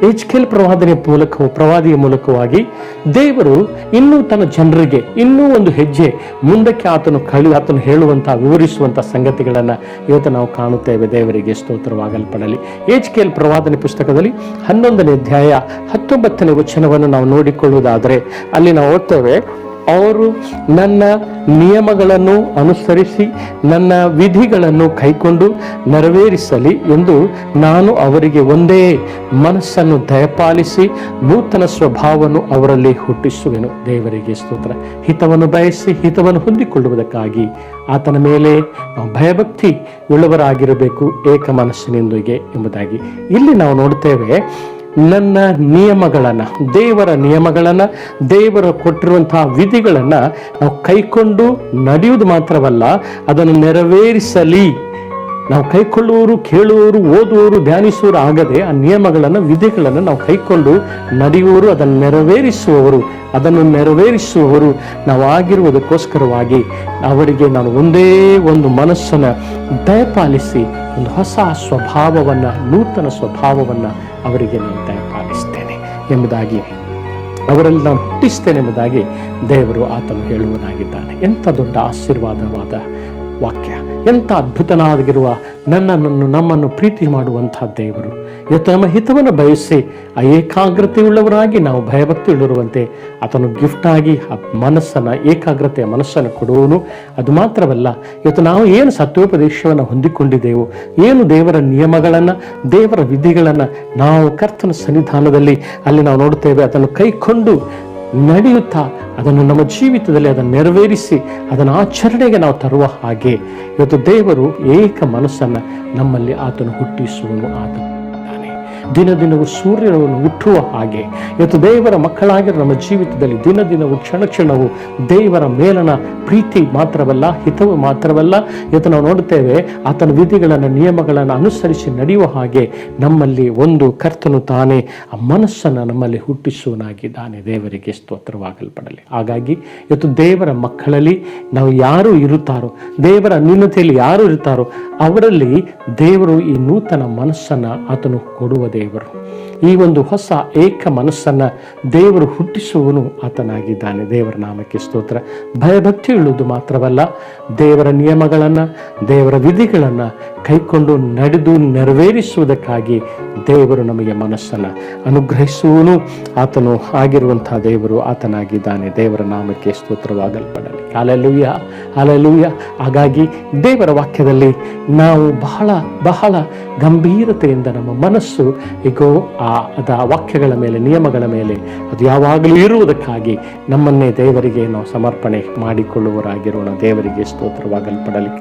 ಎಜ್ಕೇಲ್ ಪ್ರವಾದಿಯ ಮೂಲಕವಾಗಿ ದೇವರು ಇನ್ನೂ ತನ್ನ ಜನರಿಗೆ ಇನ್ನೂ ಒಂದು ಹೆಜ್ಜೆ ಮುಂದಕ್ಕೆ ಆತನು ಹೇಳುವಂತಹ ವಿವರಿಸುವಂತಹ ಸಂಗತಿಗಳನ್ನ ಇವತ್ತು ನಾವು ಕಾಣುತ್ತೇವೆ. ದೇವರಿಗೆ ಸ್ತೋತ್ರವಾಗಲ್ಪಡಲಿ. ಎಜ್ಕೇಲ್ ಪ್ರವಾದನೆ ಪುಸ್ತಕದಲ್ಲಿ 11ನೇ ಅಧ್ಯಾಯ 19ನೇ ವಚನವನ್ನು ನಾವು ನೋಡಿಕೊಳ್ಳುವುದಾದರೆ ಅಲ್ಲಿ ನಾವು ಓದ್ತೇವೆ, ಅವರು ನನ್ನ ನಿಯಮಗಳನ್ನು ಅನುಸರಿಸಿ ನನ್ನ ವಿಧಿಗಳನ್ನು ಕೈಕೊಂಡು ನೆರವೇರಿಸಲಿ ಎಂದು ನಾನು ಅವರಿಗೆ ಒಂದೇ ಮನಸ್ಸನ್ನು ದಯಪಾಲಿಸಿ ನೂತನ ಸ್ವಭಾವವನ್ನು ಅವರಲ್ಲಿ ಹುಟ್ಟಿಸುವೆನು. ದೇವರಿಗೆ ಸ್ತೋತ್ರ. ಹಿತವನ್ನು ಬಯಸಿ ಹಿತವನ್ನು ಹೊಂದಿಕೊಳ್ಳುವುದಕ್ಕಾಗಿ ಆತನ ಮೇಲೆ ನಾವು ಭಯಭಕ್ತಿ ಉಳ್ಳವರಾಗಿರಬೇಕು ಏಕ ಮನಸ್ಸಿನಿಂದಿಗೆ ಎಂಬುದಾಗಿ ಇಲ್ಲಿ ನಾವು ನೋಡ್ತೇವೆ. ನನ್ನ ನಿಯಮಗಳನ್ನು, ದೇವರ ನಿಯಮಗಳನ್ನು, ದೇವರ ಕೊಟ್ಟಿರುವಂತಹ ವಿಧಿಗಳನ್ನು ನಾವು ಕೈಕೊಂಡು ನಡೆಯುವುದು ಮಾತ್ರವಲ್ಲ, ಅದನ್ನು ನೆರವೇರಿಸಲಿ. ನಾವು ಕೈಕೊಳ್ಳುವವರು, ಕೇಳುವವರು, ಓದುವವರು, ಧ್ಯಾನಿಸುವವರು ಆಗದೆ ಆ ನಿಯಮಗಳನ್ನು, ವಿಧಿಗಳನ್ನು ನಾವು ಕೈಕೊಂಡು ನಡೆಯುವವರು, ಅದನ್ನು ನೆರವೇರಿಸುವವರು ನಾವು ಆಗಿರುವುದಕ್ಕೋಸ್ಕರವಾಗಿ ಅವರಿಗೆ ನಾನು ಒಂದೇ ಒಂದು ಮನಸ್ಸನ್ನು ದಯಪಾಲಿಸಿ ಒಂದು ಹೊಸ ಸ್ವಭಾವವನ್ನು, ನೂತನ ಸ್ವಭಾವವನ್ನು ಅವರಿಗೆ ನಾನು ದಯಪಾಲಿಸ್ತೇನೆ ಎಂಬುದಾಗಿ, ಅವರಲ್ಲಿ ನಾನು ಹುಟ್ಟಿಸ್ತೇನೆ ಎಂಬುದಾಗಿ ದೇವರು ಆತನು ಹೇಳುವುದಾಗಿದ್ದಾನೆ. ಎಂಥ ದೊಡ್ಡ ಆಶೀರ್ವಾದವಾದ ವಾಕ್ಯ, ಎಂಥ ಅದ್ಭುತನಾಗಿರುವ ನಮ್ಮನ್ನು ಪ್ರೀತಿ ಮಾಡುವಂಥ ದೇವರು ಇವತ್ತು ನಮ್ಮ ಹಿತವನ್ನು ಬಯಸಿ ಆ ಏಕಾಗ್ರತೆಯುಳ್ಳವರಾಗಿ ನಾವು ಭಯಭಕ್ತಿ ಉಳ್ಳಿರುವಂತೆ ಆತನು ಗಿಫ್ಟ್ ಆಗಿ ಆ ಮನಸ್ಸನ್ನು, ಏಕಾಗ್ರತೆಯ ಮನಸ್ಸನ್ನು ಕೊಡುವನು. ಅದು ಮಾತ್ರವಲ್ಲ, ಇವತ್ತು ನಾವು ಏನು ಸತ್ಯೋಪದೇಶವನ್ನು ಹೊಂದಿಕೊಂಡಿದ್ದೇವೋ, ಏನು ದೇವರ ನಿಯಮಗಳನ್ನು, ದೇವರ ವಿಧಿಗಳನ್ನು ನಾವು ಕರ್ತನ ಸನ್ನಿಧಾನದಲ್ಲಿ ಅಲ್ಲಿ ನಾವು ನೋಡ್ತೇವೆ, ಅದನ್ನು ಕೈಕೊಂಡು ನಡೆಯುತ್ತಾ ಅದನ್ನು ನಮ್ಮ ಜೀವಿತದಲ್ಲಿ ಅದನ್ನು ನೆರವೇರಿಸಿ ಅದನ್ನು ಆಚರಣೆಗೆ ನಾವು ತರುವ ಹಾಗೆ ಇವತ್ತು ದೇವರು ಏಕ ಮನಸ್ಸನ್ನು ನಮ್ಮಲ್ಲಿ ಆತನು ಹುಟ್ಟಿಸುವನು. ದಿನ ದಿನವೂ ಸೂರ್ಯನವನ್ನು ಹುಟ್ಟುವ ಹಾಗೆ ಇವತ್ತು ದೇವರ ಮಕ್ಕಳಾಗಿರೋ ನಮ್ಮ ಜೀವಿತದಲ್ಲಿ ದಿನ ದಿನವೂ ಕ್ಷಣ ಕ್ಷಣವೂ ದೇವರ ಮೇಲನ ಪ್ರೀತಿ ಮಾತ್ರವಲ್ಲ, ಹಿತವು ಮಾತ್ರವಲ್ಲ, ಇವತ್ತು ನಾವು ನೋಡುತ್ತೇವೆ ಆತನ ವಿಧಿಗಳನ್ನು, ನಿಯಮಗಳನ್ನು ಅನುಸರಿಸಿ ನಡೆಯುವ ಹಾಗೆ ನಮ್ಮಲ್ಲಿ ಒಂದು ಕರ್ತನು ತಾನೇ ಆ ಮನಸ್ಸನ್ನು ನಮ್ಮಲ್ಲಿ ಹುಟ್ಟಿಸುವನಾಗಿದ್ದಾನೆ. ದೇವರಿಗೆ ಸ್ತೋತ್ರವಾಗಲ್ಪಡಲಿ. ಹಾಗಾಗಿ ಇವತ್ತು ದೇವರ ಮಕ್ಕಳಲ್ಲಿ ನಾವು ಯಾರು ಇರುತ್ತಾರೋ, ದೇವರ ನ್ಯೂನತೆಯಲ್ಲಿ ಯಾರು ಇರುತ್ತಾರೋ ಅವರಲ್ಲಿ ದೇವರು ಈ ನೂತನ ಮನಸ್ಸನ್ನು ಆತನು ಕೊಡುವ ದೇವರು. ಈ ಒಂದು ಹೊಸ ಏಕ ಮನಸ್ಸನ್ನು ದೇವರು ಹುಟ್ಟಿಸುವನು ಆತನಾಗಿದ್ದಾನೆ. ದೇವರ ನಾಮಕ್ಕೆ ಸ್ತೋತ್ರ. ಭಯಭಕ್ತಿ ಉಳ್ಳುವುದು ಮಾತ್ರವಲ್ಲ, ದೇವರ ನಿಯಮಗಳನ್ನು, ದೇವರ ವಿಧಿಗಳನ್ನು ಕೈಕೊಂಡು ನಡೆದು ನೆರವೇರಿಸುವುದಕ್ಕಾಗಿ ದೇವರು ನಮಗೆ ಮನಸ್ಸನ್ನು ಅನುಗ್ರಹಿಸುವನು. ಆತನು ಆಗಿರುವಂತಹ ದೇವರು ಆತನಾಗಿದ್ದಾನೆ. ದೇವರ ನಾಮಕ್ಕೆ ಸ್ತೋತ್ರವಾಗಲ್ಪಡಲಿ. Hallelujah, hallelujah. ಹಾಗಾಗಿ ದೇವರ ವಾಕ್ಯದಲ್ಲಿ ನಾವು ಬಹಳ ಬಹಳ ಗಂಭೀರತೆಯಿಂದ ನಮ್ಮ ಮನಸ್ಸು ಈಗೋ ಅದ ವಾಕ್ಯಗಳ ಮೇಲೆ, ನಿಯಮಗಳ ಮೇಲೆ ಅದು ಯಾವಾಗಲೂ ಇರುವುದಕ್ಕಾಗಿ ನಮ್ಮನ್ನೇ ದೇವರಿಗೆ ನಾವು ಸಮರ್ಪಣೆ ಮಾಡಿಕೊಳ್ಳುವವರಾಗಿರೋಣ. ದೇವರಿಗೆ ಸ್ತೋತ್ರವಾಗಲ್ಪಡಲಿ.